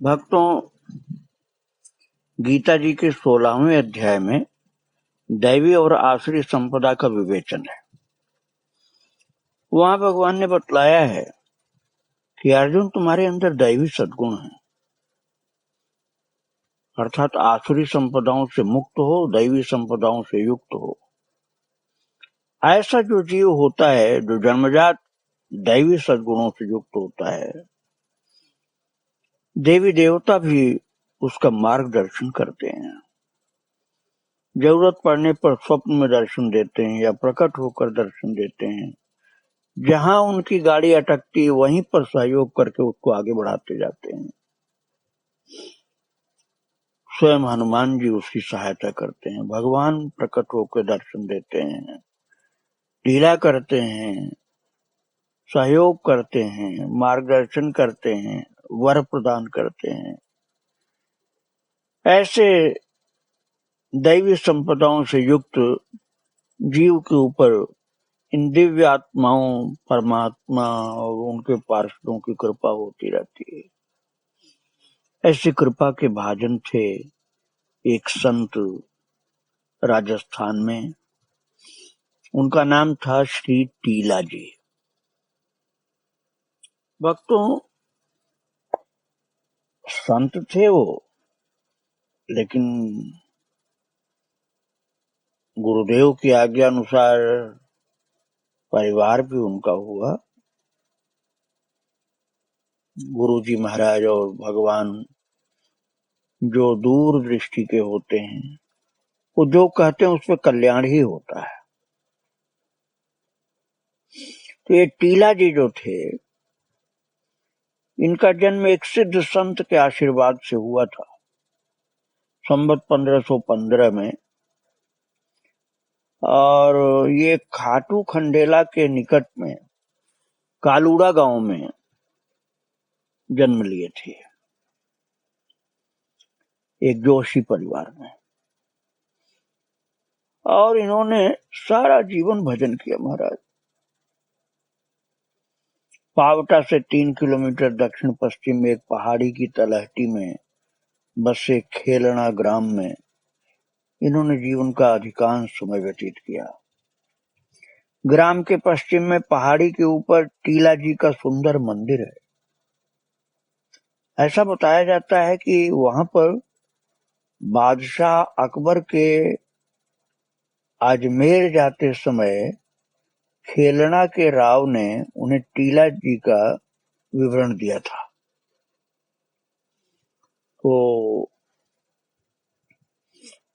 भक्तों, गीता जी के 16वें अध्याय में दैवी और आसुरी संपदा का विवेचन है। वहां भगवान ने बतलाया है कि अर्जुन, तुम्हारे अंदर दैवी सद्गुण है, अर्थात आसुरी संपदाओं से मुक्त हो, दैवी संपदाओं से युक्त हो। ऐसा जो जीव होता है, जो जन्मजात दैवी सद्गुणों से युक्त होता है, देवी देवता भी उसका मार्गदर्शन करते हैं। जरूरत पड़ने पर स्वप्न में दर्शन देते हैं या प्रकट होकर दर्शन देते हैं। जहां उनकी गाड़ी अटकती है वहीं पर सहयोग करके उसको आगे बढ़ाते जाते हैं। स्वयं हनुमान जी उसकी सहायता करते हैं। भगवान प्रकट होकर दर्शन देते हैं, लीला करते हैं, सहयोग करते हैं, मार्गदर्शन करते हैं, वर प्रदान करते हैं। ऐसे दैवी संपदाओं से युक्त जीव के ऊपर इन दिव्य आत्माओं, परमात्मा और उनके पार्षदों की कृपा होती रहती है। ऐसी कृपा के भाजन थे एक संत राजस्थान में। उनका नाम था श्री टीला जी। भक्तों, संत थे वो, लेकिन गुरुदेव की आज्ञा अनुसार परिवार भी उनका हुआ। गुरुजी महाराज और भगवान जो दूर दृष्टि के होते हैं, वो जो कहते हैं उसमें कल्याण ही होता है। तो ये टीला जी जो थे, इनका जन्म एक सिद्ध संत के आशीर्वाद से हुआ था, संवत 1515 में। और ये खाटू खंडेला के निकट में कालूड़ा गांव में जन्म लिए थे, एक जोशी परिवार में। और इन्होंने सारा जीवन भजन किया महाराज। पावटा से 3 किलोमीटर दक्षिण पश्चिम में एक पहाड़ी की तलहटी में बसे खेलना ग्राम में इन्होंने जीवन का अधिकांश समय व्यतीत किया। ग्राम के पश्चिम में पहाड़ी के ऊपर टीला जी का सुंदर मंदिर है। ऐसा बताया जाता है कि वहां पर बादशाह अकबर के अजमेर जाते समय खेलना के राव ने उन्हें टीला जी का विवरण दिया था। तो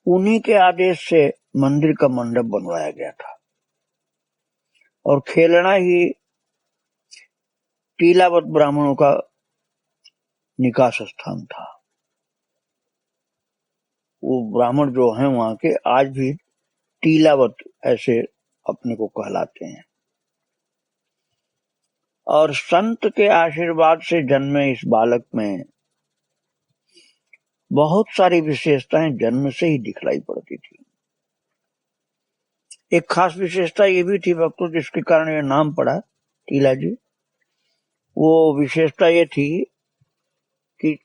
उन्हीं के आदेश से मंदिर का मंडप बनवाया गया था और खेलना ही टीलावत ब्राह्मणों का निकास स्थान था। वो ब्राह्मण जो हैं वहां के आज भी टीलावत ऐसे अपने को कहलाते हैं। और संत के आशीर्वाद से जन्मे इस बालक में बहुत सारी विशेषताएं जन्म से ही दिखलाई पड़ती थी। एक खास विशेषता ये भी थी भक्तों, जिसके कारण ये नाम पड़ा टीला जी। वो विशेषता ये थी कि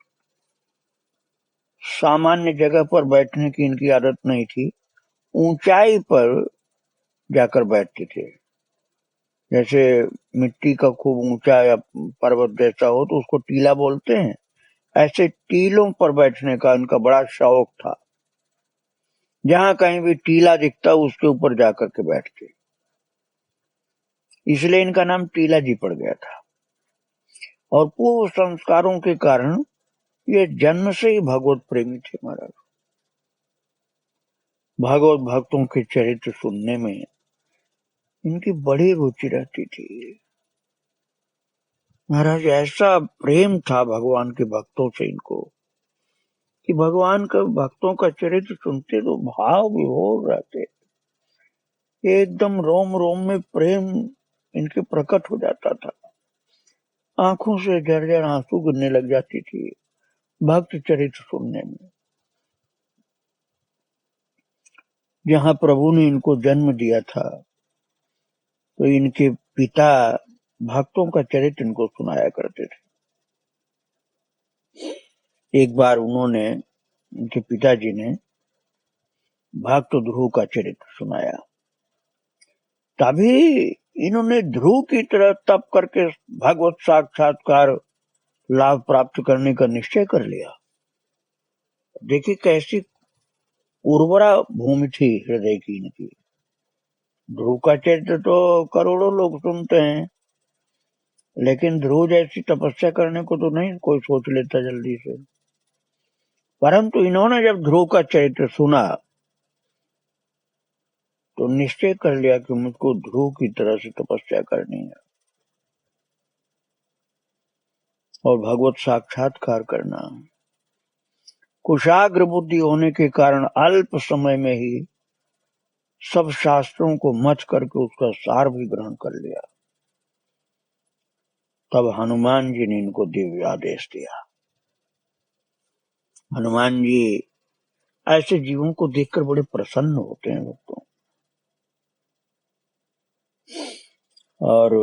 सामान्य जगह पर बैठने की इनकी आदत नहीं थी, ऊंचाई पर जाकर बैठते थे। जैसे मिट्टी का खूब ऊंचा या पर्वत जैसा हो तो उसको टीला बोलते हैं, ऐसे टीलों पर बैठने का इनका बड़ा शौक था। जहां कहीं भी टीला दिखता उसके ऊपर जाकर के बैठते, इसलिए इनका नाम टीला जी पड़ गया था। और पूर्व संस्कारों के कारण ये जन्म से ही भगवत प्रेमी थे महाराज। भागवत भक्तों के चरित्र सुनने में इनकी बड़ी रुचि रहती थी महाराज। ऐसा प्रेम था भगवान के भक्तों से इनको कि भगवान का भक्तों का चरित्र सुनते तो भाव विभोर रहते, एकदम रोम रोम में प्रेम इनके प्रकट हो जाता था। आंखों से झरझर आंसू गिरने लग जाती थी भक्त चरित्र सुनने में। जहां प्रभु ने इनको जन्म दिया था तो इनके पिता भक्तों का चरित्र इनको सुनाया करते थे। एक बार उन्होंने, उनके पिताजी ने भक्त ध्रुव का चरित्र सुनाया। तभी इन्होंने ध्रुव की तरह तप करके भगवत साक्षात्कार लाभ प्राप्त करने का निश्चय कर लिया। देखिए कैसी उर्वरा भूमि थी हृदय की इनकी। ध्रुव का चरित्र तो करोड़ों लोग सुनते हैं, लेकिन ध्रुव जैसी तपस्या करने को तो नहीं कोई सोच लेता जल्दी से। परंतु इन्होंने जब ध्रुव का चरित्र सुना तो निश्चय कर लिया कि मुझको ध्रुव की तरह से तपस्या करनी है और भगवत साक्षात्कार करना। कुशाग्र बुद्धि होने के कारण अल्प समय में ही सब शास्त्रों को मथ करके उसका सार भी ग्रहण कर लिया। तब हनुमान जी ने इनको दिव्य आदेश दिया। हनुमान जी ऐसे जीवों को देखकर बड़े प्रसन्न होते हैं भक्तों, और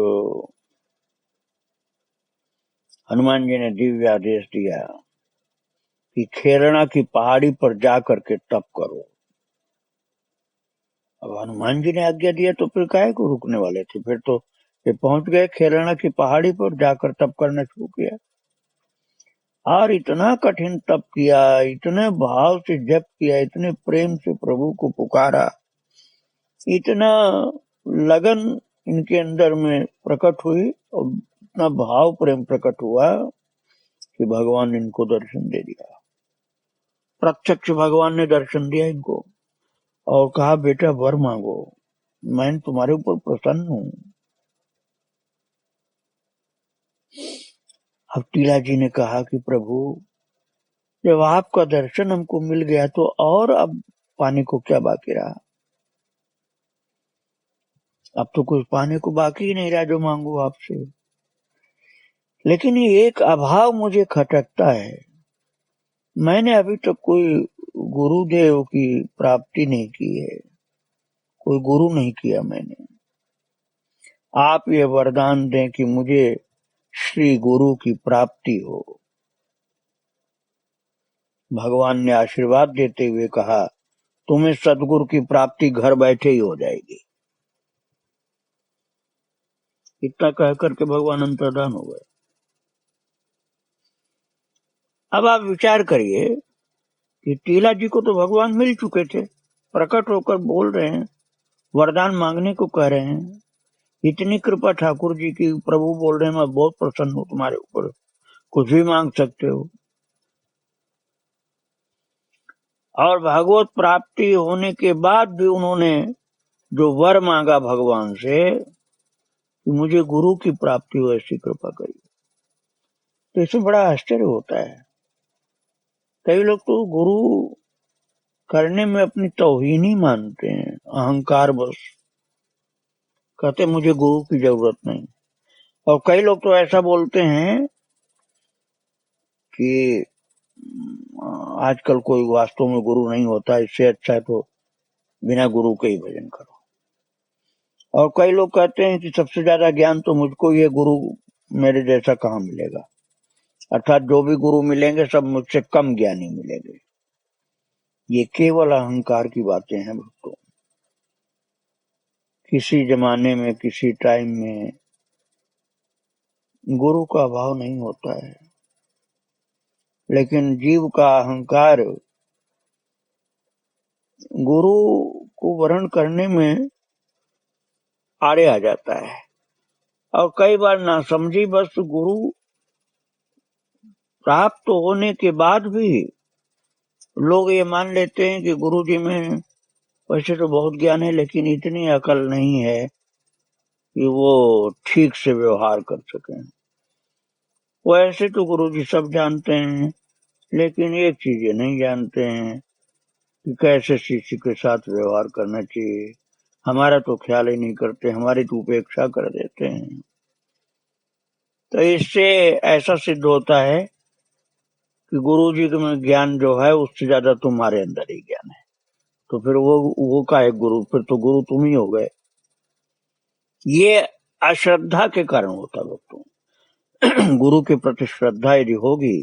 हनुमान जी ने दिव्य आदेश दिया कि खेरणा की पहाड़ी पर जाकर के तप करो। अब हनुमान जी ने आज्ञा दिया तो फिर काहे को रुकने वाले थे, फिर तो ये पहुंच गए खेरणा की पहाड़ी पर, जाकर तप करना शुरू किया और इतना कठिन तप किया, इतने भाव से जप किया, इतने प्रेम से प्रभु को पुकारा, इतना लगन इनके अंदर में प्रकट हुई और इतना भाव प्रेम प्रकट हुआ कि भगवान ने इनको दर्शन दे दिया। प्रत्यक्ष भगवान ने दर्शन दिया इनको और कहा बेटा वर मांगो, मैं तुम्हारे ऊपर प्रसन्न हूं। अब टीला जी ने कहा कि प्रभु जब आपका दर्शन हमको मिल गया तो और अब पाने को क्या बाकी रहा, अब तो कुछ पाने को बाकी ही नहीं रहा जो मांगू आपसे। लेकिन ये एक अभाव मुझे खटकता है, मैंने अभी तक कोई गुरुदेव की प्राप्ति नहीं की है, कोई गुरु नहीं किया मैंने। आप ये वरदान दें कि मुझे श्री गुरु की प्राप्ति हो। भगवान ने आशीर्वाद देते हुए कहा तुम्हें सदगुरु की प्राप्ति घर बैठे ही हो जाएगी। इतना कह करके भगवान अंतर्धान हो गए। अब आप विचार करिए कि टीला जी को तो भगवान मिल चुके थे, प्रकट होकर बोल रहे हैं, वरदान मांगने को कह रहे हैं, इतनी कृपा ठाकुर जी की, प्रभु बोल रहे हैं मैं बहुत प्रसन्न हूं तुम्हारे ऊपर, कुछ भी मांग सकते हो। और भगवत प्राप्ति होने के बाद भी उन्होंने जो वर मांगा भगवान से कि मुझे गुरु की प्राप्ति हो, ऐसी कृपा करिए, तो इसमें बड़ा आश्चर्य होता है। कई लोग तो गुरु करने में अपनी तौहीन ही मानते हैं, अहंकार बस, कहते मुझे गुरु की जरूरत नहीं। और कई लोग तो ऐसा बोलते हैं कि आजकल कोई वास्तव में गुरु नहीं होता, इससे अच्छा है तो बिना गुरु के ही भजन करो। और कई लोग कहते हैं कि सबसे ज्यादा ज्ञान तो मुझको ये गुरु मेरे जैसा कहाँ मिलेगा, अर्थात जो भी गुरु मिलेंगे सब मुझसे कम ज्ञानी मिलेंगे। ये केवल अहंकार की बातें हैं भक्तों। किसी जमाने में किसी टाइम में गुरु का अभाव नहीं होता है, लेकिन जीव का अहंकार गुरु को वरण करने में आड़े आ जाता है। और कई बार नासमझी बस गुरु प्राप्त होने के बाद भी लोग ये मान लेते हैं कि गुरु जी में वैसे तो बहुत ज्ञान है लेकिन इतनी अकल नहीं है कि वो ठीक से व्यवहार कर सकें। वैसे तो गुरु जी सब जानते हैं, लेकिन एक चीज ये नहीं जानते हैं कि कैसे शिष्य के साथ व्यवहार करना चाहिए। हमारा तो ख्याल ही नहीं करते, हमारी तो उपेक्षा कर देते हैं। तो इससे ऐसा सिद्ध होता है कि गुरु जी में ज्ञान जो है उससे ज्यादा तुम्हारे अंदर ही ज्ञान है, तो फिर वो का एक गुरु, फिर तो गुरु तुम ही हो गए। ये अश्रद्धा के कारण होता दोस्तों। गुरु के प्रति श्रद्धा यदि होगी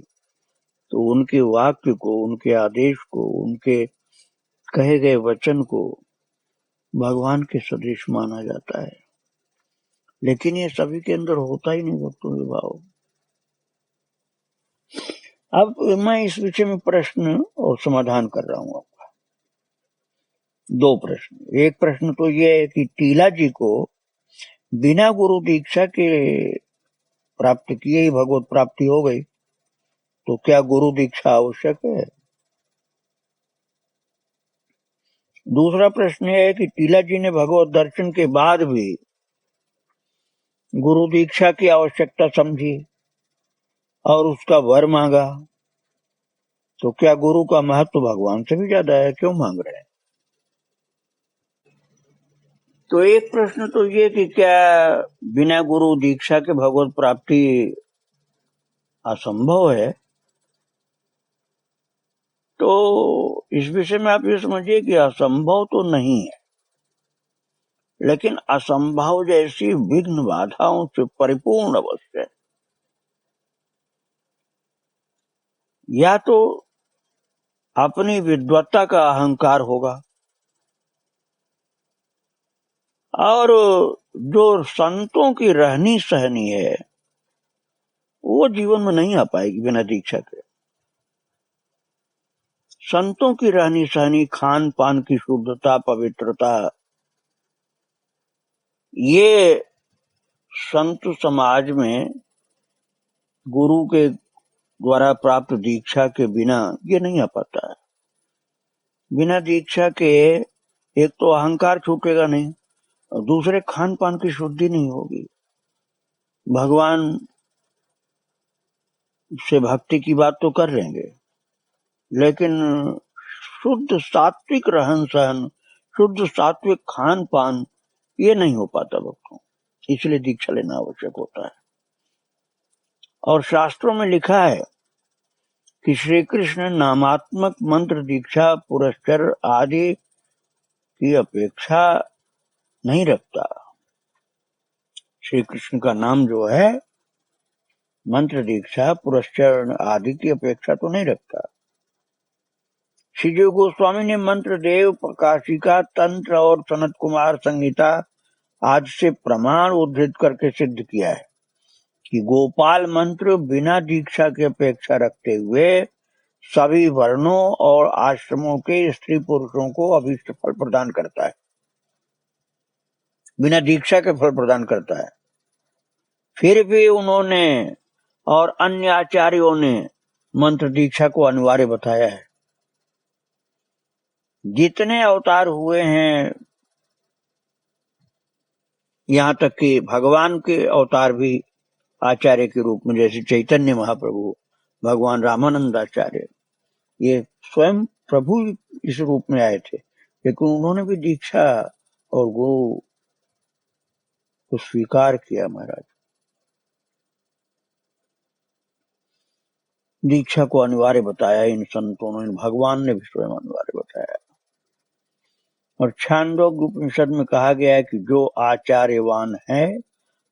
तो उनके वाक्य को, उनके आदेश को, उनके कहे गए वचन को भगवान के सदृश माना जाता है। लेकिन ये सभी के अंदर होता ही नहीं भक्तों के भाव। अब मैं इस विषय में प्रश्न और समाधान कर रहा हूं आपका। दो प्रश्न। एक प्रश्न तो ये है कि टीला जी को बिना गुरु दीक्षा के प्राप्त किए ही भगवत प्राप्ति हो गई, तो क्या गुरु दीक्षा आवश्यक है? दूसरा प्रश्न है कि टीला जी ने भगवत दर्शन के बाद भी गुरु दीक्षा की आवश्यकता समझी और उसका वर मांगा, तो क्या गुरु का महत्व भगवान से भी ज्यादा है? क्यों मांग रहे हैं? तो एक प्रश्न तो ये कि क्या बिना गुरु दीक्षा के भगवत प्राप्ति असंभव है? तो इस विषय में आप ये समझिए कि असंभव तो नहीं है, लेकिन असंभव जैसी विघ्न बाधाओं से परिपूर्ण अवस्था है। या तो अपनी विद्वत्ता का अहंकार होगा, और जो संतों की रहनी सहनी है वो जीवन में नहीं आ पाएगी बिना दीक्षा के। संतों की रहनी सहनी, खान पान की शुद्धता, पवित्रता, ये संत समाज में गुरु के द्वारा प्राप्त दीक्षा के बिना ये नहीं आ पाता है। बिना दीक्षा के एक तो अहंकार छूटेगा नहीं, और दूसरे खान पान की शुद्धि नहीं होगी। भगवान से भक्ति की बात तो कर लेंगे, लेकिन शुद्ध सात्विक रहन सहन, शुद्ध सात्विक खान पान ये नहीं हो पाता भक्तों। इसलिए दीक्षा लेना आवश्यक होता है। और शास्त्रों में लिखा है कि श्री कृष्ण नामात्मक मंत्र दीक्षा पुरस्कार आदि की अपेक्षा नहीं रखता। श्री कृष्ण का नाम जो है मंत्र दीक्षा पुरस्कार आदि की अपेक्षा तो नहीं रखता। श्रीजीव गोस्वामी ने मंत्र देव, प्रकाशिका, तंत्र और सनत कुमार संहिता आज से प्रमाण उद्धृत करके सिद्ध किया है कि गोपाल मंत्र बिना दीक्षा की अपेक्षा रखते हुए सभी वर्णों और आश्रमों के स्त्री पुरुषों को अभीष्ट फल प्रदान करता है। बिना दीक्षा के फल प्रदान करता है। फिर भी उन्होंने और अन्य आचार्यों ने मंत्र दीक्षा को अनिवार्य बताया है। जितने अवतार हुए हैं, यहाँ तक कि भगवान के अवतार भी आचार्य के रूप में, जैसे चैतन्य महाप्रभु, भगवान रामानंदाचार्य, ये स्वयं प्रभु इस रूप में आए थे, लेकिन उन्होंने भी दीक्षा और गुरु को स्वीकार किया। महाराज, दीक्षा को अनिवार्य बताया इन संतों ने, भगवान ने भी स्वयं अनिवार्य बताया। और छांदोग्य उपनिषद में कहा गया है कि जो आचार्यवान है,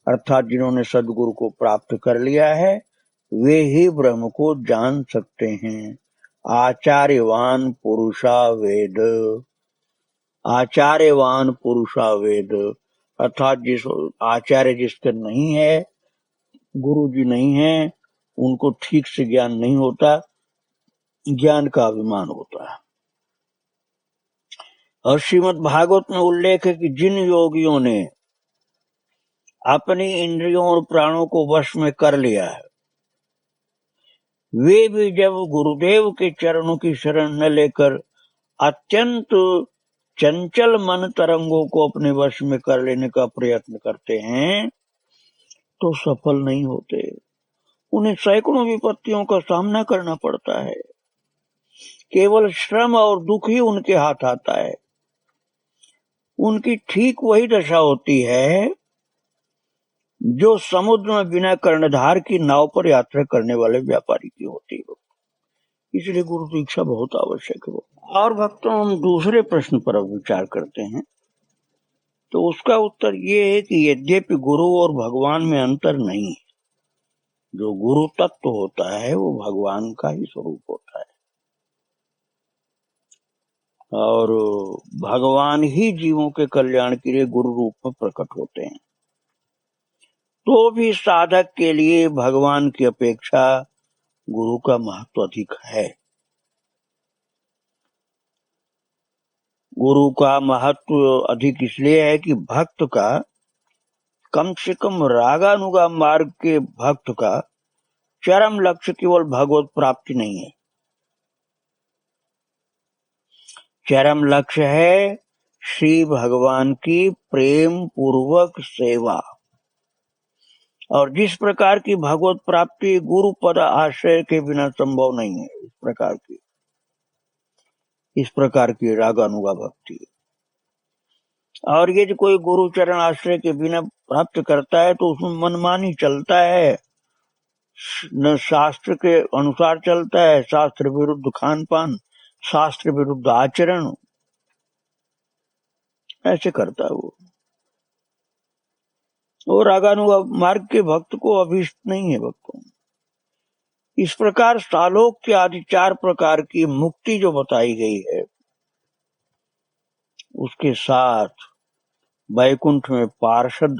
अर्थात जिन्होंने सदगुरु को प्राप्त कर लिया है, वे ही ब्रह्म को जान सकते हैं। आचार्यवान पुरुषा वेद, आचार्यवान पुरुषा वेद, अर्थात जिस आचार्य जिसके नहीं है, गुरु जी नहीं है, उनको ठीक से ज्ञान नहीं होता, ज्ञान का अभिमान होता है। और श्रीमद् भागवत में उल्लेख है कि जिन योगियों ने अपनी इंद्रियों और प्राणों को वश में कर लिया है, वे भी जब गुरुदेव के चरणों की शरण न लेकर अत्यंत चंचल मन तरंगों को अपने वश में कर लेने का प्रयत्न करते हैं, तो सफल नहीं होते। उन्हें सैकड़ों विपत्तियों का सामना करना पड़ता है। केवल श्रम और दुख ही उनके हाथ आता है। उनकी ठीक वही दशा होती है जो समुद्र में बिना कर्णधार की नाव पर यात्रा करने वाले व्यापारी की होती है। इसलिए गुरु दीक्षा बहुत आवश्यक है। और भक्तों, हम दूसरे प्रश्न पर अब विचार करते हैं। तो उसका उत्तर ये है कि यद्यपि गुरु और भगवान में अंतर नहीं है, जो गुरु तत्व होता है वो भगवान का ही स्वरूप होता है, और भगवान ही जीवों के कल्याण के लिए गुरु रूप में प्रकट होते हैं। तो भी साधक के लिए भगवान की अपेक्षा गुरु का महत्व अधिक है। गुरु का महत्व अधिक इसलिए है कि भक्त का, कम से कम रागानुगा मार्ग के भक्त का चरम लक्ष्य केवल भगवत प्राप्ति नहीं है। चरम लक्ष्य है श्री भगवान की प्रेम पूर्वक सेवा, और जिस प्रकार की भगवत प्राप्ति गुरु पद आश्रय के बिना संभव नहीं है, इस प्रकार की रागानुगा भक्ति। और ये जो कोई गुरु चरण आश्रय के बिना प्राप्त करता है तो उसमें मनमानी चलता है, न शास्त्र के अनुसार चलता है, शास्त्र विरुद्ध खान पान, शास्त्र विरुद्ध आचरण ऐसे करता है वो रागानुगा मार्ग के भक्त को अभीष्ट नहीं है भक्तों। इस प्रकार सालोक्य आदि 4 प्रकार की मुक्ति जो बताई गई है, उसके साथ वैकुंठ में पार्षद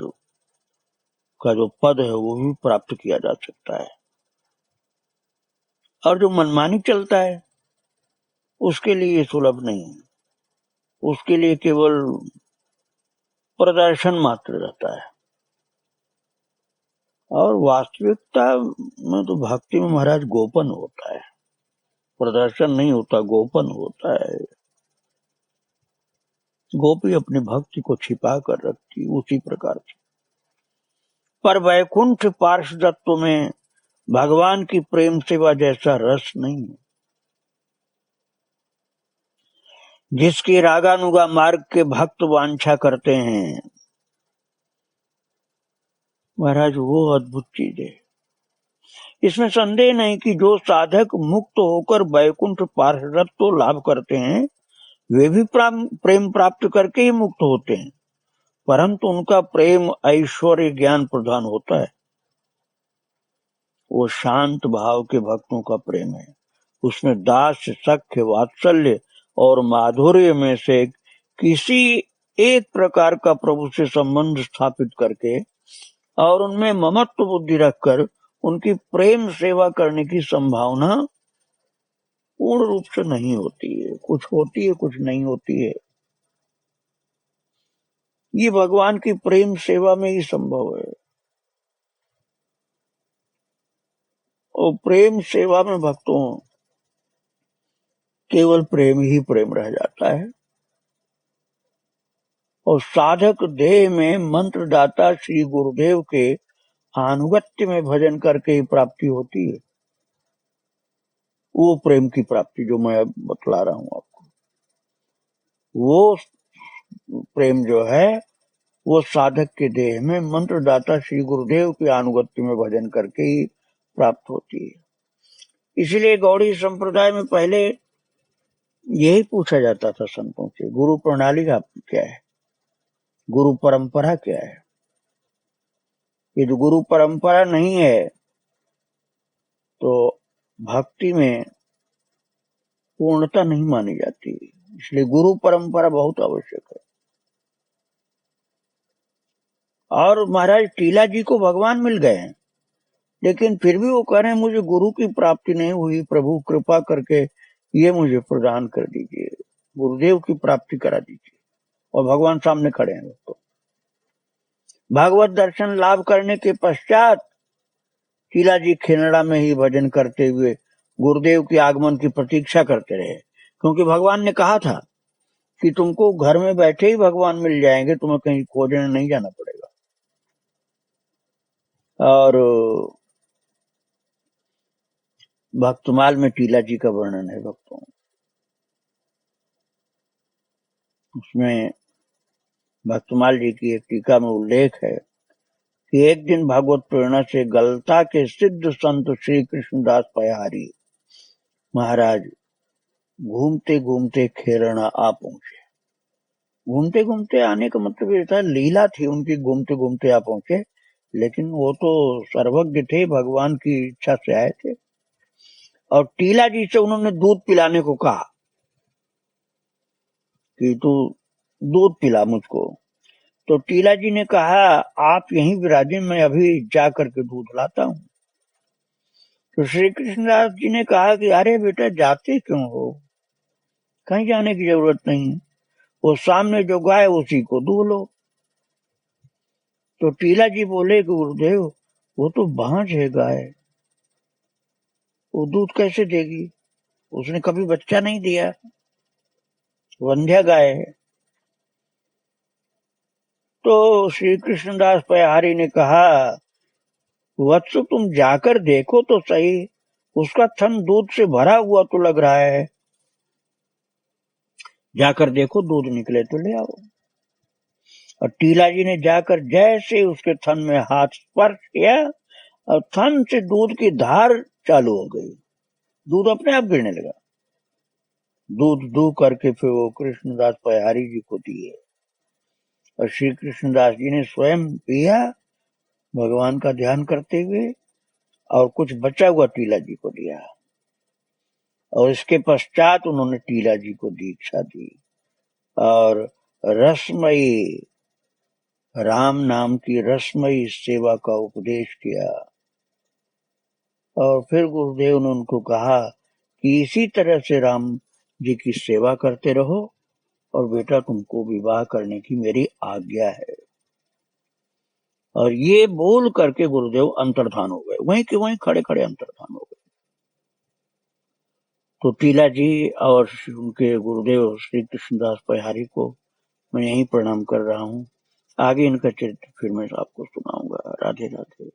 का जो पद है वो भी प्राप्त किया जा सकता है। और जो मनमानी चलता है उसके लिए सुलभ नहीं है, उसके लिए केवल प्रदर्शन मात्र रहता है। और वास्तविकता में तो भक्ति में महाराज गोपन होता है, प्रदर्शन नहीं होता, गोपन होता है। गोपी अपनी भक्ति को छिपा कर रखती उसी प्रकार से। पर वैकुंठ पार्षदत्व में भगवान की प्रेम सेवा जैसा रस नहीं है। जिसकी रागानुगा मार्ग के भक्त वांछा करते हैं महाराज, वो अद्भुत चीज है। इसमें संदेह नहीं कि जो साधक मुक्त होकर वैकुंठ पार्षदत्व लाभ करते हैं वे भी प्रेम प्राप्त करके ही मुक्त होते हैं, परंतु उनका प्रेम ऐश्वर्य ज्ञान प्रधान होता है। वो शांत भाव के भक्तों का प्रेम है, उसमें दास, सख्य, वात्सल्य और माधुर्य में से किसी एक प्रकार का प्रभु से संबंध स्थापित करके और उनमें ममत्व बुद्धि रखकर उनकी प्रेम सेवा करने की संभावना पूर्ण रूप से नहीं होती है। कुछ होती है, कुछ नहीं होती है। ये भगवान की प्रेम सेवा में ही संभव है। और प्रेम सेवा में भक्तों केवल प्रेम ही प्रेम रह जाता है। और साधक देह में मंत्र दाता श्री गुरुदेव के अनुगत्य में भजन करके ही प्राप्ति होती है। वो प्रेम की प्राप्ति जो मैं बतला रहा हूं आपको, वो प्रेम जो है वो साधक के देह में मंत्र दाता श्री गुरुदेव के अनुगत्य में भजन करके ही प्राप्त होती है। इसलिए गौड़ी संप्रदाय में पहले यही पूछा जाता था संतों से, गुरु प्रणाली आपकी क्या है, गुरु परंपरा क्या है। ये जो गुरु परंपरा नहीं है तो भक्ति में पूर्णता नहीं मानी जाती, इसलिए गुरु परंपरा बहुत आवश्यक है। और महाराज टीला जी को भगवान मिल गए हैं, लेकिन फिर भी वो कह रहे हैं मुझे गुरु की प्राप्ति नहीं हुई, प्रभु कृपा करके ये मुझे प्रदान कर दीजिए, गुरुदेव की प्राप्ति करा दीजिए। और भगवान सामने खड़े हैं। तो भागवत दर्शन लाभ करने के पश्चात टीला जी खेनड़ा में ही भजन करते हुए गुरुदेव के आगमन की प्रतीक्षा करते रहे, क्योंकि भगवान ने कहा था कि तुमको घर में बैठे ही भगवान मिल जाएंगे, तुम्हें कहीं खोजने नहीं जाना पड़ेगा। और भक्तमाल में टीला जी का वर्णन है भक्तों, उसमें भक्तमाल जी की एक टीका में उल्लेख है कि एक दिन भागवत प्रेरणा से गलता के सिद्ध संत श्री कृष्णदास पयहारी महाराज घूमते घूमते खेरना आ पहुंचे। घूमते घूमते आने का मतलब ये था लीला थी उनकी, घूमते घूमते आ पहुंचे, लेकिन वो तो सर्वज्ञ थे, भगवान की इच्छा से आए थे। और टीला जी से उन्होंने दूध पिलाने को कहा कि तू दूध पिला मुझको। तो टीला जी ने कहा आप यहीं विराजे, मैं अभी जा करके दूध लाता हूँ। तो श्री कृष्णदास जी ने कहा कि अरे बेटा जाते क्यों हो, कहीं जाने की जरूरत नहीं, वो सामने जो गाय उसी को दूह लो। तो टीला जी बोले कि गुरुदेव वो तो बांझ है गाय, वो दूध कैसे देगी, उसने कभी बच्चा नहीं दिया, वंध्या गाय है। तो श्री कृष्णदास पयहारी ने कहा वत्स तुम जाकर देखो तो सही, उसका थन दूध से भरा हुआ तो लग रहा है, जाकर देखो दूध निकले तो ले आओ। और टीला जी ने जाकर जैसे उसके थन में हाथ स्पर्श किया और थन से दूध की धार चालू हो गई, दूध अपने आप गिरने लगा। दूध दू करके फिर वो कृष्णदास पयहारी जी को दिए और श्री कृष्णदास जी ने स्वयं पिया भगवान का ध्यान करते हुए, और कुछ बचा हुआ टीला जी को दिया। और इसके पश्चात उन्होंने टीला जी को दीक्षा दी और रसमयी राम नाम की रसमयी सेवा का उपदेश किया। और फिर गुरुदेव ने उनको कहा कि इसी तरह से राम जी की सेवा करते रहो और बेटा तुमको विवाह करने की मेरी आज्ञा है। और ये बोल करके गुरुदेव अंतर्धान हो गए, वहीं के वहीं खड़े खड़े अंतर्धान हो गए। तो टीला जी और उनके गुरुदेव श्री कृष्णदास पयहारी को मैं यही प्रणाम कर रहा हूँ। आगे इनका चरित्र फिर मैं आपको सुनाऊंगा। राधे राधे।